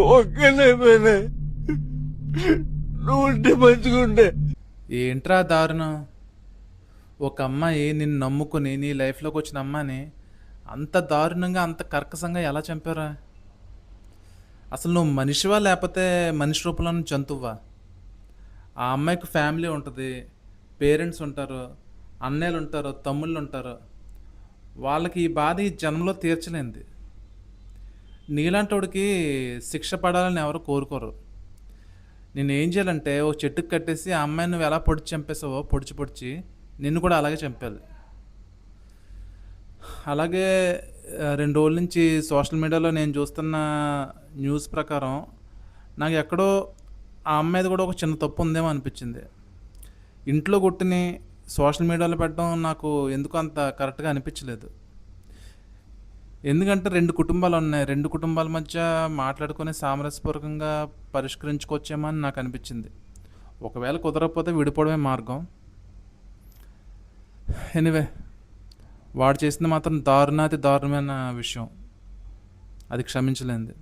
ఒక్కనైపోయినా నువ్వు ఉంటే మంచిగుండే. ఏంట్రా దారుణం? ఒక అమ్మాయి నిన్ను నమ్ముకుని నీ లైఫ్లోకి వచ్చిన అమ్మాయిని అంత దారుణంగా అంత కర్కశంగా ఎలా చంపారా? అసలు నువ్వు మనిషివా లేకపోతే మనిషి రూపంలో ఉన్న జంతువా? ఆ అమ్మాయికి ఫ్యామిలీ ఉంటుంది, పేరెంట్స్ ఉంటారు, అన్నయ్యలు ఉంటారు, తమ్ముళ్ళు ఉంటారు. వాళ్ళకి ఈ బాధ ఈ జన్మలో తీర్చలేంది. నీలాంటోడికి శిక్ష పడాలని ఎవరు కోరుకోరు. నేనేం చేయాలంటే ఓ చెట్టుకు కట్టేసి ఆ అమ్మాయిని నువ్వు ఎలా పొడిచి చంపేసావో పొడిచి పొడిచి నిన్ను కూడా అలాగే చంపాలి. అలాగే 2 రోజుల నుంచి సోషల్ మీడియాలో నేను చూస్తున్న న్యూస్ ప్రకారం నాకు ఎక్కడో ఆ అమ్మాయిది కూడా ఒక చిన్న తప్పు ఉందేమో అనిపించింది. ఇంట్లో కొట్టిని సోషల్ మీడియాలో పెట్టడం నాకు ఎందుకు అంత కరెక్ట్గా అనిపించలేదు. ఎందుకంటే 2 కుటుంబాలు ఉన్నాయి, 2 కుటుంబాల మధ్య మాట్లాడుకొని సామరస్యపూర్వకంగా పరిష్కరించుకోవచ్చేమో అని నాకు అనిపించింది. ఒకవేళ కుదరకపోతే విడిపోవడమే మార్గం. ఎనీవే, వాడు చేసింది మాత్రం దారుణాతి దారుణమైన విషయం, అది క్షమించలేనిది.